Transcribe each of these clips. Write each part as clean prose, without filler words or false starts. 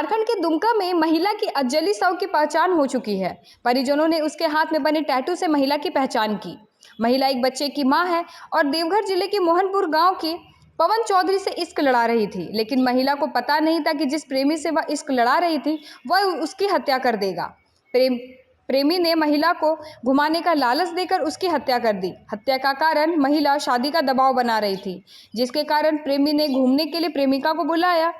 झारखंड के दुमका में महिला की अजली शव की पहचान हो चुकी है। परिजनों ने उसके हाथ में बने टैटू से महिला की पहचान की। महिला एक बच्चे की मां है और देवघर जिले के मोहनपुर गांव के पवन चौधरी से इश्क लड़ा रही थी, लेकिन महिला को पता नहीं था कि जिस प्रेमी से वह इश्क लड़ा रही थी वह उसकी हत्या कर देगा। प्रेमी ने महिला को घुमाने का लालच देकर उसकी हत्या कर दी। हत्या का कारण महिला शादी का दबाव बना रही थी, जिसके कारण प्रेमी ने घूमने के लिए प्रेमिका को बुलाया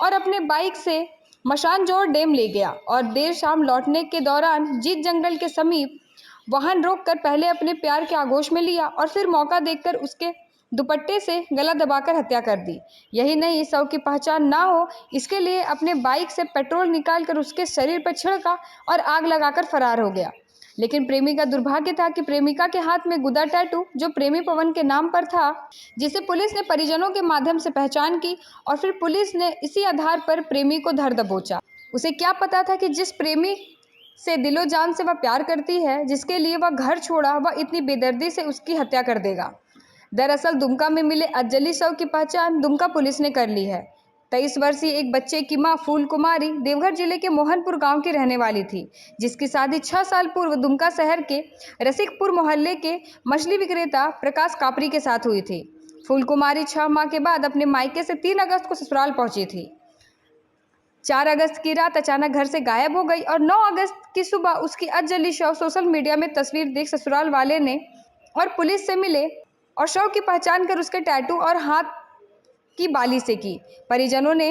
और अपने बाइक से मशानजोर डैम ले गया और देर शाम लौटने के दौरान जीत जंगल के समीप वाहन रोककर पहले अपने प्यार के आगोश में लिया और फिर मौका देखकर उसके दुपट्टे से गला दबाकर हत्या कर दी। यही नहीं, शव की पहचान ना हो इसके लिए अपने बाइक से पेट्रोल निकालकर उसके शरीर पर छिड़का और आग लगाकर फरार हो गया। लेकिन प्रेमी का दुर्भाग्य था कि प्रेमिका के हाथ में गुदा टैटू जो प्रेमी पवन के नाम पर था, जिसे पुलिस ने परिजनों के माध्यम से पहचान की और फिर पुलिस ने इसी आधार पर प्रेमी को धर दबोचा। उसे क्या पता था कि जिस प्रेमी से दिलो जान से वह प्यार करती है, जिसके लिए वह घर छोड़ा, वह इतनी बेदर्दी से उसकी हत्या कर देगा। दरअसल दुमका में मिले अजली शव की पहचान दुमका पुलिस ने कर ली है। 23 वर्षीय एक बच्चे की मां फूल कुमारी देवघर जिले के मोहनपुर गांव की रहने वाली थी, जिसकी शादी 6 साल पूर्व दुमका शहर के रसिकपुर मोहल्ले के मछली विक्रेता प्रकाश कापरी के साथ हुई थी। फूल कुमारी 6 माह के बाद अपने मायके से 3 अगस्त को ससुराल पहुंची थी। 4 अगस्त की रात अचानक घर से गायब हो गई और 9 अगस्त की सुबह उसकी अजली शव सोशल मीडिया में तस्वीर देख ससुराल वाले ने और पुलिस से मिले और शव की पहचान कर उसके टैटू और हाथ की बाली से की। परिजनों ने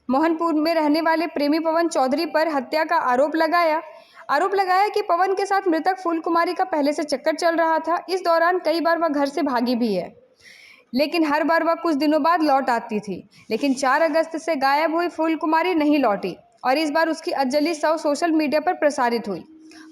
मोहनपुर में रहने वाले प्रेमी पवन चौधरी पर हत्या का आरोप लगाया कि पवन के साथ मृतक फूल कुमारी का पहले से चक्कर चल रहा था। इस दौरान कई बार वह घर से भागी भी है, लेकिन हर बार वह कुछ दिनों बाद लौट आती थी। लेकिन 4 अगस्त से गायब हुई फूल कुमारी नहीं लौटी और इस बार उसकी अजली शव सोशल मीडिया पर प्रसारित हुई।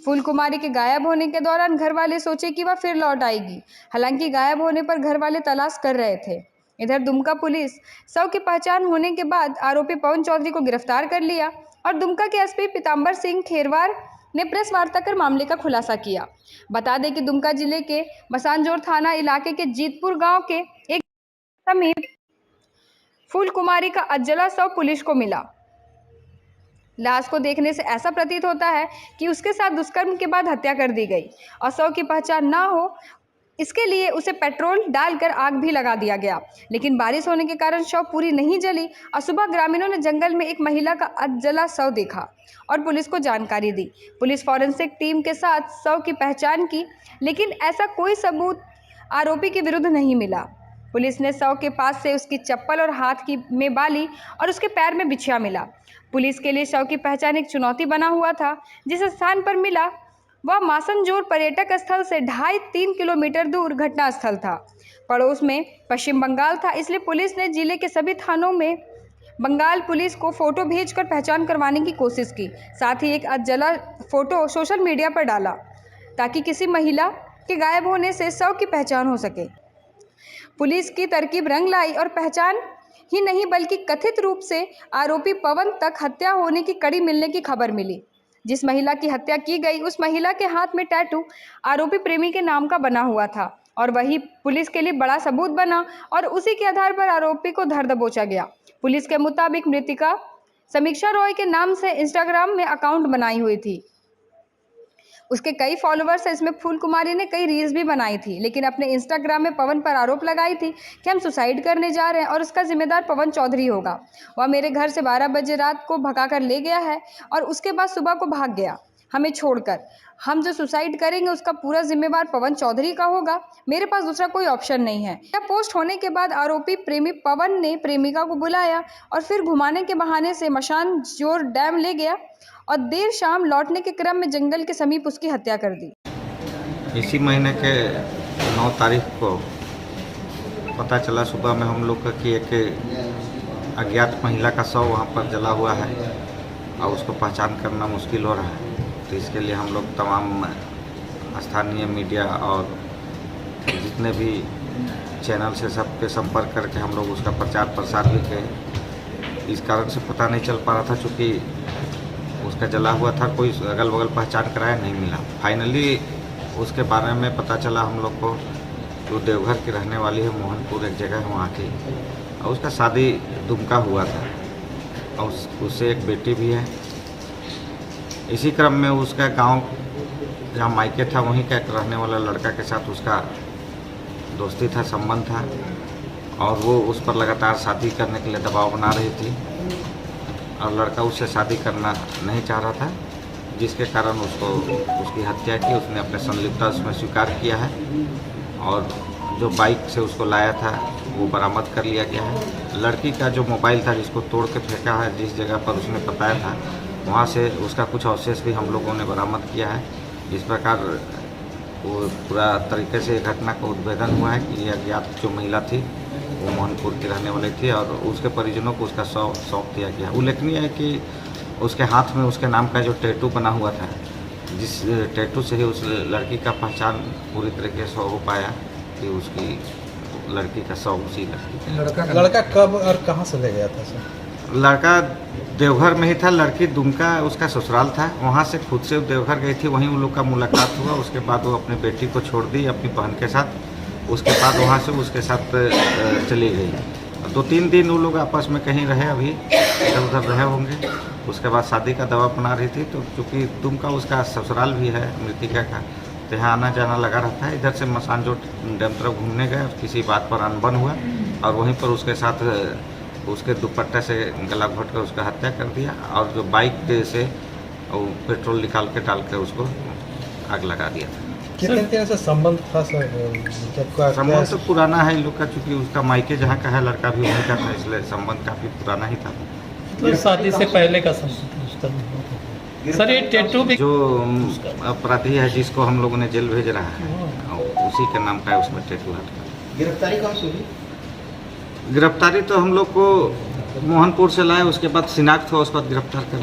फूल कुमारी के गायब होने के दौरान घर वाले सोचे कि वह फिर लौट आएगी, हालांकि गायब होने पर घर वाले तलाश कर रहे थे। इधर दुमका पुलिस शव की पहचान होने के बाद आरोपी पवन चौधरी को गिरफ्तार कर लिया और दुमका के एसपी पीताम्बर सिंह खेरवार ने प्रेस वार्ता कर मामले का खुलासा किया। बता दें कि दुमका जिले के मसानजोर थाना इलाके के जीतपुर गांव के एक समीप फूल कुमारी का अजला शव पुलिस को मिला। लाश को देखने से ऐसा प्रतीत होता है कि उसके साथ दुष्कर्म के बाद हत्या कर दी गई और शव की पहचान ना हो इसके लिए उसे पेट्रोल डालकर आग भी लगा दिया गया। लेकिन बारिश होने के कारण शव पूरी नहीं जली और सुबह ग्रामीणों ने जंगल में एक महिला का अधजला शव देखा और पुलिस को जानकारी दी। पुलिस फॉरेंसिक टीम के साथ शव की पहचान की, लेकिन ऐसा कोई सबूत आरोपी के विरुद्ध नहीं मिला। पुलिस ने शव के पास से उसकी चप्पल और हाथ की में बाली और उसके पैर में बिछिया मिला। पुलिस के लिए शव की पहचान एक चुनौती बना हुआ था। जिस स्थान पर मिला वह मासनजोर पर्यटक स्थल से 2.5-3 किलोमीटर दूर घटना स्थल था। पड़ोस में पश्चिम बंगाल था, इसलिए पुलिस ने जिले के सभी थानों में बंगाल पुलिस को फोटो भेजकर पहचान करवाने की कोशिश की। साथ ही एक अधजला फोटो सोशल मीडिया पर डाला ताकि किसी महिला के गायब होने से शव की पहचान हो सके। पुलिस की तरकीब रंग लाई और पहचान ही नहीं बल्कि कथित रूप से आरोपी पवन तक हत्या होने की कड़ी मिलने की खबर मिली। जिस महिला की हत्या की गई उस महिला के हाथ में टैटू आरोपी प्रेमी के नाम का बना हुआ था और वही पुलिस के लिए बड़ा सबूत बना और उसी के आधार पर आरोपी को धर दबोचा गया। पुलिस के मुताबिक मृतिका समीक्षा रॉय के नाम से इंस्टाग्राम में अकाउंट बनाई हुई थी। उसके कई फॉलोअर्स हैं। इसमें फूल कुमारी ने कई रील्स भी बनाई थी, लेकिन अपने इंस्टाग्राम में पवन पर आरोप लगाई थी कि हम सुसाइड करने जा रहे हैं और उसका जिम्मेदार पवन चौधरी होगा। वह मेरे घर से 12 बजे रात को भगा कर ले गया है और उसके बाद सुबह को भाग गया हमें छोड़कर। हम जो सुसाइड करेंगे उसका पूरा जिम्मेवार पवन चौधरी का होगा। मेरे पास दूसरा कोई ऑप्शन नहीं है। यह पोस्ट होने के बाद आरोपी प्रेमी पवन ने प्रेमिका को बुलाया और फिर घुमाने के बहाने से मशानजोर डैम ले गया और देर शाम लौटने के क्रम में जंगल के समीप उसकी हत्या कर दी। इसी महीने के 9 तारीख को पता चला सुबह में हम लोग का कि एक अज्ञात महिला का शव वहाँ पर जला हुआ है और उसको पहचान करना मुश्किल हो रहा है। तो इसके लिए हम लोग तमाम स्थानीय मीडिया और जितने भी चैनल से सब पे संपर्क करके हम लोग उसका प्रचार प्रसार भी किए। इस कारण से पता नहीं चल पा रहा था, चूँकि उसका जला हुआ था, कोई अगल बगल पहचान कराया नहीं मिला। फाइनली उसके बारे में पता चला हम लोग को, तो देवघर की रहने वाली है, मोहनपुर एक जगह है वहाँ की, और उसका शादी दुमका हुआ था। और उससे एक बेटी भी है। इसी क्रम में उसका गांव जहाँ मायके था वहीं का एक रहने वाला लड़का के साथ उसका दोस्ती था, संबंध था, और वो उस पर लगातार शादी करने के लिए दबाव बना रही थी और लड़का उससे शादी करना नहीं चाह रहा था, जिसके कारण उसकी हत्या की। उसने अपने संलिप्तता उसमें स्वीकार किया है और जो बाइक से उसको लाया था वो बरामद कर लिया गया है। लड़की का जो मोबाइल था जिसको तोड़ के फेंका है, जिस जगह पर उसने बताया था, वहाँ से उसका कुछ अवशेष भी हम लोगों ने बरामद किया है। इस प्रकार वो पूरा तरीके से घटना का उद्भेदन हुआ है कि ये अज्ञात जो महिला थी वो मोहनपुर की रहने वाली थी और उसके परिजनों को उसका सौंप दिया गया। उल्लेखनीय है कि उसके हाथ में उसके नाम का जो टैटू बना हुआ था, जिस टैटू से ही उस लड़की का पहचान पूरी तरीके से हो पाया कि उसकी लड़की का शव उसी लड़का कब और कहाँ से ले गया था सर? लड़का देवघर में ही था, लड़की दुमका उसका ससुराल था। वहाँ से खुद से देवघर गई थी, वहीं उन लोग का मुलाकात हुआ। उसके बाद वो अपनी बेटी को छोड़ दी अपनी बहन के साथ। उसके बाद वहाँ से उसके साथ चली गई। 2-3 दिन वो लोग आपस में कहीं रहे, अभी इधर उधर रहे होंगे। उसके बाद शादी का दबाव बना रही थी, तो चूँकि दुमका उसका ससुराल भी है मृतिका का, तो यहाँ आना जाना लगा रहता है। इधर से मसानजोट डैम तरफ घूमने गए और किसी बात पर अनबन हुआ और वहीं पर उसके साथ उसके दुपट्टे से गला घोट कर उसका हत्या कर दिया और जो बाइक से वो पेट्रोल निकाल के डाल कर उसको आग लगा दिया था। कितने दिन से संबंध था सर? संबंध तो पुराना है इन लोग का, चूँकि उसका मायके जहाँ का है, लड़का भी वहीं का था, इसलिए संबंध काफ़ी पुराना ही था। तो शादी से पहले का संबंध सर, ये टैटू भी जो अपराधी है जिसको हम लोगों ने जेल भेज रहा है, उसी के नाम का है, उसमें टैटू हटा। गिरफ्तारी कहाँ से हुई? गिरफ्तारी तो हम लोग को मोहनपुर से लाए, उसके बाद शिनाख्त हुआ, उसके बाद गिरफ्तार कर लिया।